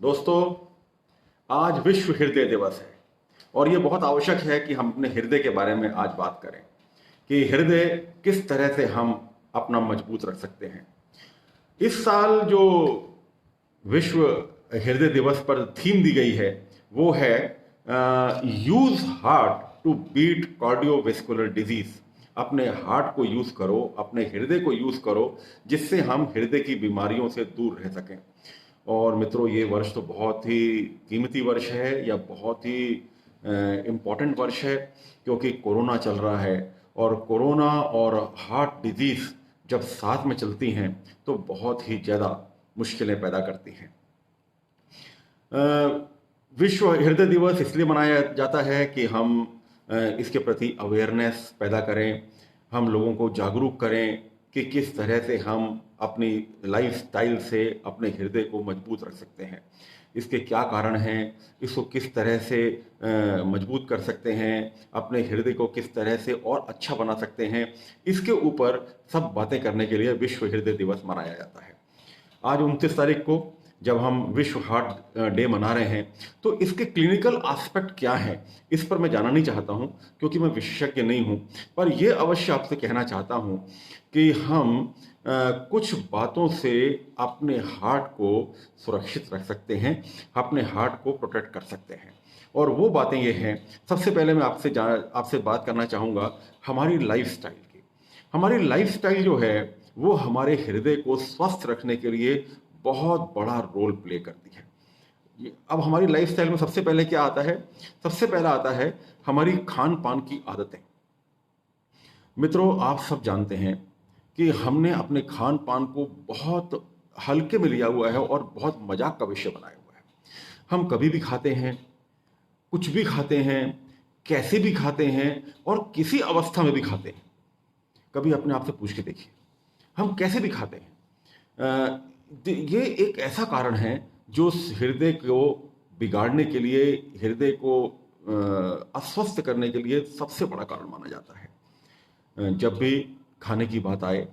दोस्तों, आज विश्व हृदय दिवस है और ये बहुत आवश्यक है कि हम अपने हृदय के बारे में आज बात करें कि हृदय किस तरह से हम अपना मजबूत रख सकते हैं। इस साल जो विश्व हृदय दिवस पर थीम दी गई है वो है use heart to beat cardiovascular disease. अपने हार्ट को यूज करो, अपने हृदय को यूज करो, जिससे हम हृदय की बीमारियों से दूर रह सकें। और मित्रों, ये वर्ष तो बहुत ही कीमती वर्ष है या बहुत ही इम्पोर्टेंट वर्ष है, क्योंकि कोरोना चल रहा है और कोरोना और हार्ट डिजीज जब साथ में चलती हैं तो बहुत ही ज़्यादा मुश्किलें पैदा करती हैं। विश्व हृदय दिवस इसलिए मनाया जाता है कि हम इसके प्रति अवेयरनेस पैदा करें, हम लोगों को जागरूक करें कि किस तरह से हम अपनी लाइफस्टाइल से अपने हृदय को मजबूत रख सकते हैं, इसके क्या कारण हैं, इसको किस तरह से मजबूत कर सकते हैं, अपने हृदय को किस तरह से और अच्छा बना सकते हैं। इसके ऊपर सब बातें करने के लिए विश्व हृदय दिवस मनाया जाता है। आज 29 तारीख को जब हम विश्व हार्ट डे मना रहे हैं तो इसके क्लिनिकल एस्पेक्ट क्या है इस पर मैं जानना नहीं चाहता हूं, क्योंकि मैं विशेषज्ञ नहीं हूं। पर यह अवश्य आपसे कहना चाहता हूं कि हम कुछ बातों से अपने हार्ट को सुरक्षित रख सकते हैं, अपने हार्ट को प्रोटेक्ट कर सकते हैं। और वो बातें ये हैं, सबसे पहले मैं आपसे बात करना चाहूँगा हमारी लाइफस्टाइल की। हमारी लाइफस्टाइल जो है वो हमारे हृदय को स्वस्थ रखने के लिए बहुत बड़ा रोल प्ले करती है। अब हमारी लाइफस्टाइल में सबसे पहले क्या आता है? सबसे पहला आता है हमारी खान पान की आदतें। मित्रों, आप सब जानते हैं कि हमने अपने खान पान को बहुत हल्के में लिया हुआ है और बहुत मजाक का विषय बनाया हुआ है। हम कभी भी खाते हैं, कुछ भी खाते हैं, कैसे भी खाते हैं और किसी अवस्था में भी खाते हैं। कभी अपने आप से पूछ के देखिए, हम कैसे भी खाते हैं। ये एक ऐसा कारण है जो हृदय को बिगाड़ने के लिए, हृदय को अस्वस्थ करने के लिए सबसे बड़ा कारण माना जाता है। जब भी खाने की बात आए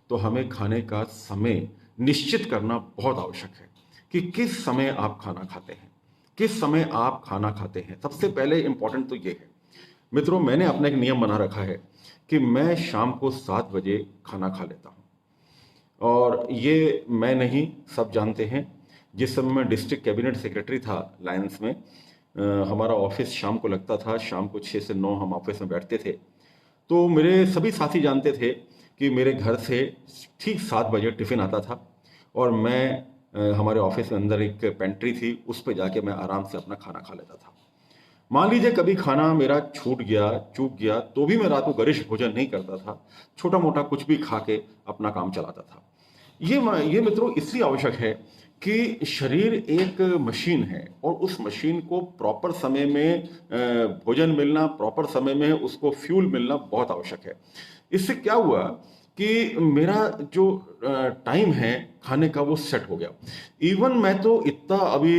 तो हमें खाने का समय निश्चित करना बहुत आवश्यक है कि किस समय आप खाना खाते हैं, किस समय आप खाना खाते हैं। सबसे पहले इंपॉर्टेंट तो ये है मित्रों, मैंने अपना एक नियम बना रखा है कि मैं शाम को 7 बजे खाना खा लेता हूँ। और ये मैं नहीं, सब जानते हैं। जिस समय मैं डिस्ट्रिक्ट कैबिनेट सेक्रेटरी था लायंस में, हमारा ऑफिस शाम को लगता था, शाम को 6 से 9 हम ऑफिस में बैठते थे। तो मेरे सभी साथी जानते थे कि मेरे घर से ठीक 7 बजे टिफ़िन आता था और मैं हमारे ऑफिस में अंदर एक पेंट्री थी, उस पर जाके मैं आराम से अपना खाना खा लेता था। मान लीजिए कभी खाना मेरा छूट गया, चूक गया, तो भी मैं रात को गरिष्ठ भोजन नहीं करता था, छोटा मोटा कुछ भी खा के अपना काम चलाता था। ये मित्रों इसलिए आवश्यक है कि शरीर एक मशीन है और उस मशीन को प्रॉपर समय में भोजन मिलना, प्रॉपर समय में उसको फ्यूल मिलना बहुत आवश्यक है। इससे क्या हुआ कि मेरा जो टाइम है खाने का वो सेट हो गया। इवन मैं तो इतना अभी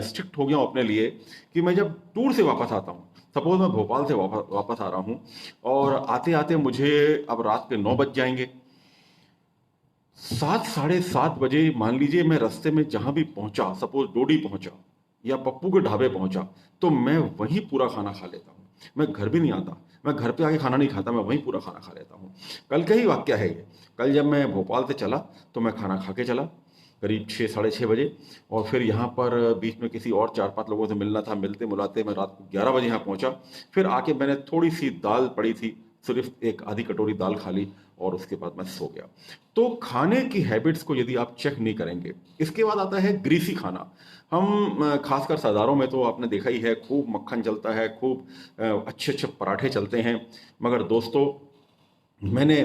स्ट्रिक्ट हो गया हूँ अपने लिए कि मैं जब टूर से वापस आता हूँ, सपोज मैं भोपाल से वापस आ रहा हूँ और आते आते मुझे अब रात के 9 बज जाएंगे, 7 साढ़े 7 बजे मान लीजिए मैं रास्ते में जहां भी पहुंचा, सपोज डोडी पहुंचा या पप्पू के ढाबे पहुंचा, तो मैं वहीं पूरा खाना खा लेता हूँ। मैं घर भी नहीं आता, मैं घर पे आके खाना नहीं खाता, मैं वहीं पूरा खाना खा लेता हूँ। कल का ही वाक्य है ये। कल जब मैं भोपाल से चला तो मैं खाना खा के चला करीब 6 साढ़े 6 बजे, और फिर यहाँ पर बीच में किसी और 4-5 लोगों से मिलना था, मिलते मुलाते मैं रात को 11 बजे यहाँ पहुँचा। फिर आके मैंने थोड़ी सी दाल पड़ी थी, सिर्फ एक आधी कटोरी दाल खा ली और उसके बाद मैं सो गया। तो खाने की हैबिट्स को यदि आप चेक नहीं करेंगे। इसके बाद आता है ग्रीसी खाना। हम खासकर सरदारों में तो आपने देखा ही है, खूब मक्खन चलता है, खूब अच्छे अच्छे पराठे चलते हैं। मगर दोस्तों, मैंने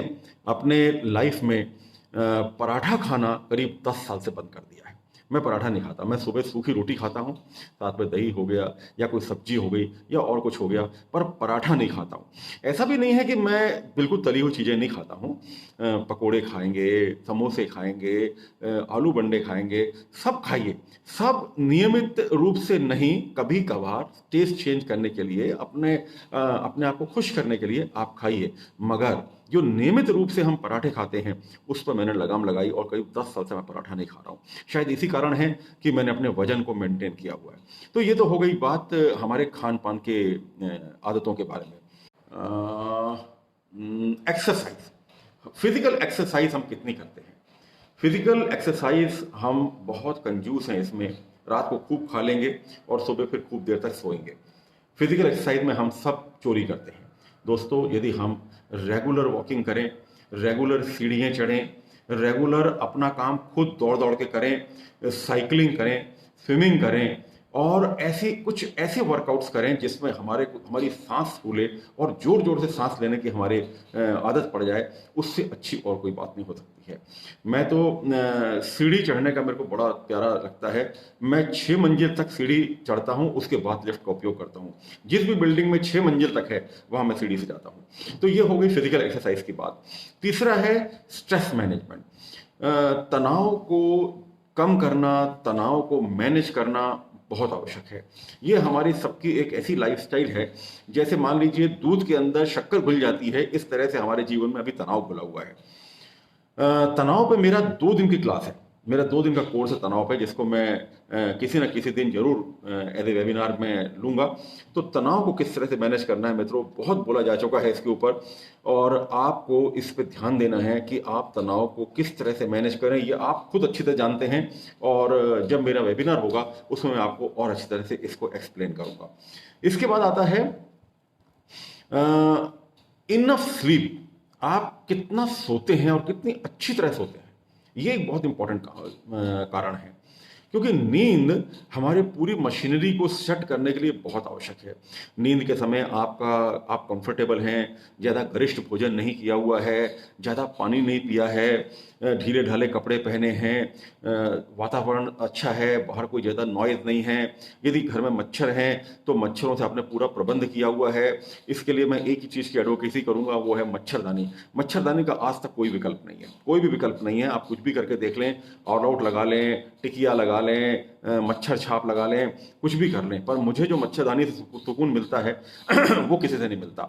अपने लाइफ में पराठा खाना करीब 10 साल से बंद कर दिया है। मैं पराठा नहीं खाता, मैं सुबह सूखी रोटी खाता हूँ, साथ में दही हो गया या कोई सब्जी हो गई या और कुछ हो गया, पर पराठा नहीं खाता हूँ। ऐसा भी नहीं है कि मैं बिल्कुल तली हुई चीज़ें नहीं खाता हूँ। पकोड़े खाएंगे, समोसे खाएंगे, आलू बंडे खाएंगे, सब खाइए, सब नियमित रूप से नहीं, कभी कभार टेस्ट चेंज करने के लिए, अपने आप को खुश करने के लिए आप खाइए। मगर जो नियमित रूप से हम पराठे खाते हैं उस पर मैंने लगाम लगाई और करीब 10 साल से मैं पराठा नहीं खा रहा हूँ। शायद इसी कारण है कि मैंने अपने वजन को मेंटेन किया हुआ है। तो ये तो हो गई बात हमारे खान पान के आदतों के बारे में। एक्सरसाइज, फिजिकल एक्सरसाइज हम कितनी करते हैं? फिजिकल एक्सरसाइज हम बहुत कंजूस हैं इसमें। रात को खूब खा लेंगे और सुबह फिर खूब देर तक सोएंगे। फिजिकल एक्सरसाइज में हम सब चोरी करते हैं। दोस्तों, यदि हम रेगुलर वॉकिंग करें, रेगुलर सीढ़ियाँ चढ़ें, रेगुलर अपना काम खुद दौड़ दौड़ के करें, साइकिलिंग करें, स्विमिंग करें और ऐसे वर्कआउट्स करें जिसमें हमारी सांस फूले और जोर जोर से सांस लेने की हमारे आदत पड़ जाए, उससे अच्छी और कोई बात नहीं हो सकती है। मैं तो सीढ़ी चढ़ने का मेरे को बड़ा प्यारा लगता है। मैं 6 मंजिल तक सीढ़ी चढ़ता हूँ, उसके बाद लिफ्ट का उपयोग करता हूँ। जिस भी बिल्डिंग में 6 मंजिल तक है वहां मैं सीढ़ी से जाता हूँ। तो ये हो गई फिजिकल एक्सरसाइज की बात। तीसरा है स्ट्रेस मैनेजमेंट। तनाव को कम करना, तनाव को मैनेज करना बहुत आवश्यक है। ये हमारी सबकी एक ऐसी लाइफस्टाइल है, जैसे मान लीजिए दूध के अंदर शक्कर घुल जाती है, इस तरह से हमारे जीवन में अभी तनाव घुला हुआ है। तनाव पे मेरा 2 दिन की क्लास है, मेरा 2 दिन का कोर्स है तनाव पे, जिसको मैं किसी न किसी दिन जरूर एज ए वेबिनार में लूंगा। तो तनाव को किस तरह से मैनेज करना है मित्रों, बहुत बोला जा चुका है इसके ऊपर, और आपको इस पे ध्यान देना है कि आप तनाव को किस तरह से मैनेज करें। ये आप खुद अच्छी तरह जानते हैं, और जब मेरा वेबिनार होगा उसमें मैं आपको और अच्छी तरह से इसको एक्सप्लेन करूंगा। इसके बाद आता है इनफ स्लीप। आप कितना सोते हैं और कितनी अच्छी तरह सोते हैं, ये एक बहुत इंपॉर्टेंट कारण है, क्योंकि नींद हमारे पूरी मशीनरी को सेट करने के लिए बहुत आवश्यक है। नींद के समय आप कंफर्टेबल हैं, ज़्यादा गरिष्ठ भोजन नहीं किया हुआ है, ज़्यादा पानी नहीं पिया है, ढीले ढाले कपड़े पहने हैं, वातावरण अच्छा है, बाहर कोई ज़्यादा नॉइज नहीं है। यदि घर में मच्छर हैं तो मच्छरों से आपने पूरा प्रबंध किया हुआ है। इसके लिए मैं एक ही चीज़ की एडवोकेसी करूंगा, वो है मच्छरदानी। मच्छरदानी का आज तक कोई विकल्प नहीं है, कोई भी विकल्प नहीं है। आप कुछ भी करके देख लें, ऑल आउट लगा लें, टिकिया लगा लें, मच्छर छाप लगा लें, कुछ भी कर लें, पर मुझे जो मच्छरदानी से सुकून मिलता है वो किसी से नहीं मिलता।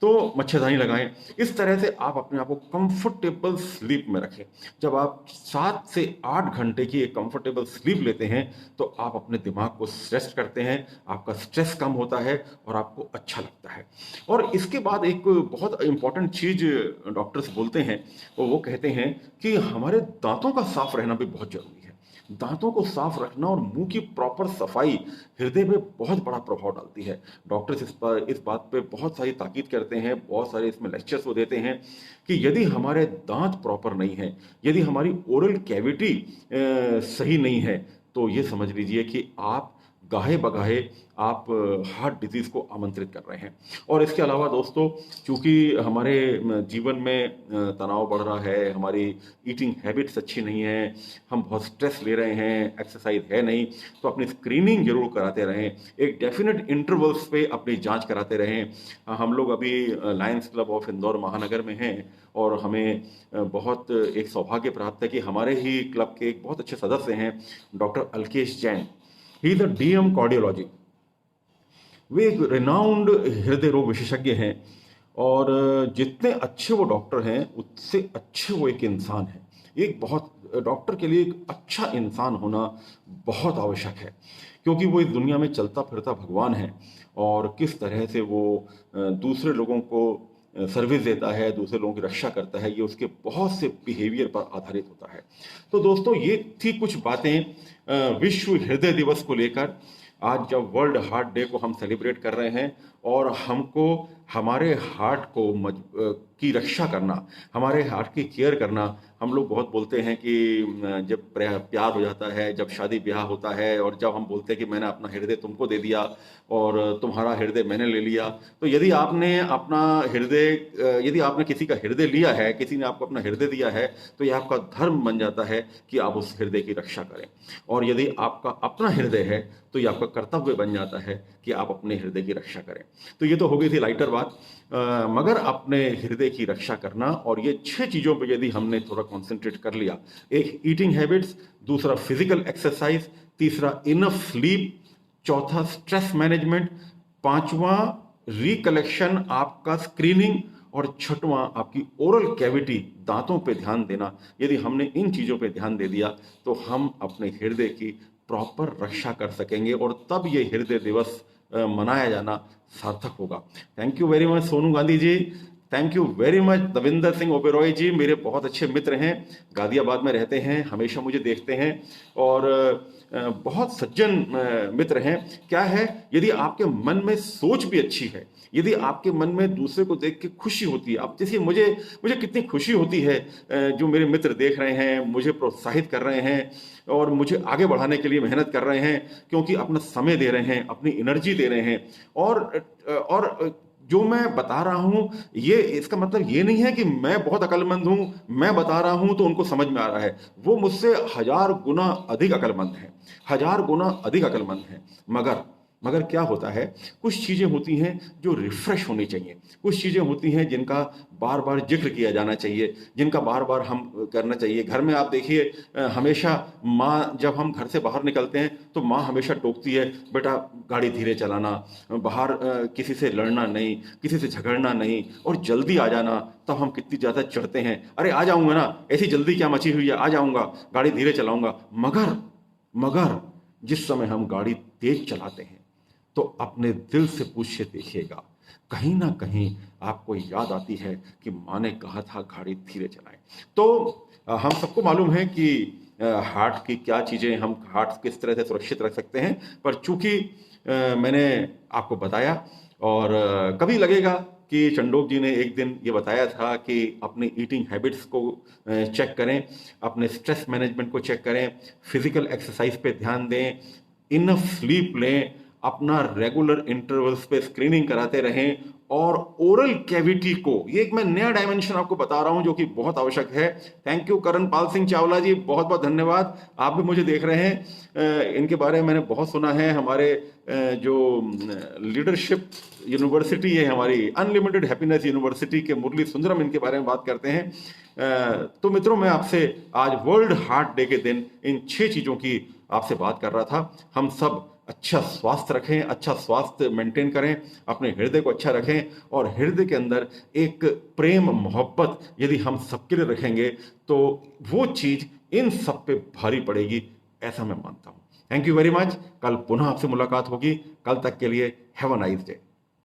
तो मच्छरदानी लगाएं। इस तरह से आप अपने आप को कंफर्टेबल स्लीप में रखें। जब आप 7 से 8 घंटे की एक कंफर्टेबल स्लीप लेते हैं तो आप अपने दिमाग को रेस्ट करते हैं, आपका स्ट्रेस कम होता है और आपको अच्छा लगता है। और इसके बाद एक बहुत इंपॉर्टेंट चीज डॉक्टर्स बोलते हैं, वो कहते हैं कि हमारे दांतों का साफ रहना भी बहुत जरूरी है। दांतों को साफ रखना और मुंह की प्रॉपर सफाई हृदय पे बहुत बड़ा प्रभाव डालती है। डॉक्टर्स इस बात पे बहुत सारी ताकीद करते हैं, बहुत सारे इसमें लेक्चर्स वो देते हैं कि यदि हमारे दांत प्रॉपर नहीं है, यदि हमारी ओरल कैविटी सही नहीं है, तो ये समझ लीजिए कि आप गाहे बगाहे आप हार्ट डिजीज को आमंत्रित कर रहे हैं। और इसके अलावा दोस्तों, चूंकि हमारे जीवन में तनाव बढ़ रहा है, हमारी ईटिंग हैबिट्स अच्छी नहीं है, हम बहुत स्ट्रेस ले रहे हैं, एक्सरसाइज है नहीं, तो अपनी स्क्रीनिंग जरूर कराते रहें, एक डेफिनेट इंटरवल्स पे अपनी जांच कराते रहें। हम लोग अभी लायंस क्लब ऑफ इंदौर महानगर में हैं, और हमें बहुत एक सौभाग्य प्राप्त है कि हमारे ही क्लब के एक बहुत अच्छे सदस्य हैं doctor Alkesh Jain. He is the DM cardiology. वे एक रिनाउंड हृदय रोग विशेषज्ञ हैं, और जितने अच्छे वो डॉक्टर हैं उससे अच्छे वो एक इंसान हैं। एक बहुत डॉक्टर के लिए एक अच्छा इंसान होना बहुत आवश्यक है, क्योंकि वो इस दुनिया में चलता फिरता भगवान है, और किस तरह से वो दूसरे लोगों को सर्विस देता है, दूसरे लोगों की रक्षा करता है, ये उसके बहुत से बिहेवियर पर आधारित होता है। तो दोस्तों, ये थी कुछ बातें विश्व हृदय दिवस को लेकर। आज जब वर्ल्ड हार्ट डे को हम सेलिब्रेट कर रहे हैं, और हमको हमारे हार्ट को की रक्षा करना, हमारे हार्ट की केयर करना, हम लोग बहुत बोलते हैं कि जब प्यार हो जाता है, जब शादी ब्याह होता है, और जब हम बोलते हैं कि मैंने अपना हृदय तुमको दे दिया और तुम्हारा हृदय मैंने ले लिया, तो यदि आपने किसी का हृदय लिया है, किसी ने आपको अपना हृदय दिया है, तो यह आपका धर्म बन जाता है कि आप उस हृदय की रक्षा करें। और यदि आपका अपना हृदय है तो यह आपका कर्तव्य बन जाता है कि आप अपने हृदय की रक्षा करें। तो ये तो हो गई थी लाइटर बात, मगर अपने हृदय की रक्षा करना, और ये 6 चीजों पे यदि हमने थोड़ा कॉन्सेंट्रेट कर लिया, एक ईटिंग हैबिट्स, दूसरा फिजिकल एक्सरसाइज, तीसरा इनफ स्लीप, चौथा स्ट्रेस मैनेजमेंट, पांचवा रिकलेक्शन आपका स्क्रीनिंग, और छठवां आपकी ओरल कैविटी, दांतों पे ध्यान देना। यदि हमने इन चीज़ों पे ध्यान दे दिया तो हम अपने हृदय की प्रॉपर रक्षा कर सकेंगे और तब ये हृदय दिवस मनाया जाना सार्थक होगा। Thank you very much Sonu Gandhi ji. Thank you very much Davinder Singh Oberoi ji, मेरे बहुत अच्छे मित्र हैं, गाजियाबाद में रहते हैं, हमेशा मुझे देखते हैं और बहुत सज्जन मित्र हैं। क्या है, यदि आपके मन में सोच भी अच्छी है, यदि आपके मन में दूसरे को देख के खुशी होती है, अब देखिए मुझे मुझे कितनी खुशी होती है जो मेरे मित्र देख रहे हैं, मुझे प्रोत्साहित कर रहे हैं और मुझे आगे बढ़ाने के लिए मेहनत कर रहे हैं, क्योंकि अपना समय दे रहे हैं, अपनी एनर्जी दे रहे हैं। और जो मैं बता रहा हूं, ये इसका मतलब ये नहीं है कि मैं बहुत अक्लमंद हूं, मैं बता रहा हूं तो उनको समझ में आ रहा है। वो मुझसे 1000 गुना अधिक अक्लमंद है, 1000 गुना अधिक अक्लमंद है। मगर क्या होता है, कुछ चीजें होती हैं जो रिफ्रेश होनी चाहिए, कुछ चीजें होती हैं जिनका बार बार जिक्र किया जाना चाहिए, जिनका बार बार हम करना चाहिए। घर में आप देखिए, हमेशा माँ, जब हम घर से बाहर निकलते हैं तो माँ हमेशा टोकती है, बेटा गाड़ी धीरे चलाना, बाहर किसी से लड़ना नहीं, किसी से झगड़ना नहीं और जल्दी आ जाना। तब हम कितनी ज्यादा चिढ़ते हैं, अरे आ जाऊंगा ना, ऐसी जल्दी क्या मची हुई है, आ जाऊंगा, गाड़ी धीरे चलाऊंगा। मगर जिस समय हम गाड़ी तेज चलाते हैं तो अपने दिल से पूछे देखिएगा, कहीं ना कहीं आपको याद आती है कि माँ ने कहा था गाड़ी धीरे चलाएं। तो हम सबको मालूम है कि हार्ट की क्या चीजें, हम हार्ट किस तरह से सुरक्षित रख सकते हैं, पर चूंकि मैंने आपको बताया और कभी लगेगा कि चंडोक जी ने एक दिन ये बताया था कि अपनी ईटिंग हैबिट्स को चेक करें, अपने स्ट्रेस मैनेजमेंट को चेक करें, फिजिकल एक्सरसाइज पे ध्यान दें, इनफ स्लीप लें, अपना रेगुलर इंटरवल्स पे स्क्रीनिंग कराते रहें और ओरल कैविटी को, ये एक मैं नया डायमेंशन आपको बता रहा हूं जो कि बहुत आवश्यक है। थैंक यू करण पाल सिंह चावला जी, बहुत बहुत धन्यवाद। आप भी मुझे देख रहे हैं, इनके बारे में मैंने बहुत सुना है। हमारे जो लीडरशिप यूनिवर्सिटी है, हमारी अनलिमिटेड हैप्पीनेस यूनिवर्सिटी के मुरली सुंदरम इनके बारे में बात करते हैं। तो मित्रों, मैं आपसे आज वर्ल्ड हार्ट डे के दिन इन 6 चीजों की आपसे बात कर रहा था। हम सब अच्छा स्वास्थ्य रखें, अच्छा स्वास्थ्य मेंटेन करें, अपने हृदय को अच्छा रखें और हृदय के अंदर एक प्रेम मोहब्बत यदि हम सबके लिए रखेंगे तो वो चीज इन सब पे भारी पड़ेगी, ऐसा मैं मानता हूं। Thank you very much. कल पुनः आपसे मुलाकात होगी। कल तक के लिए हैव अ नाइस डे।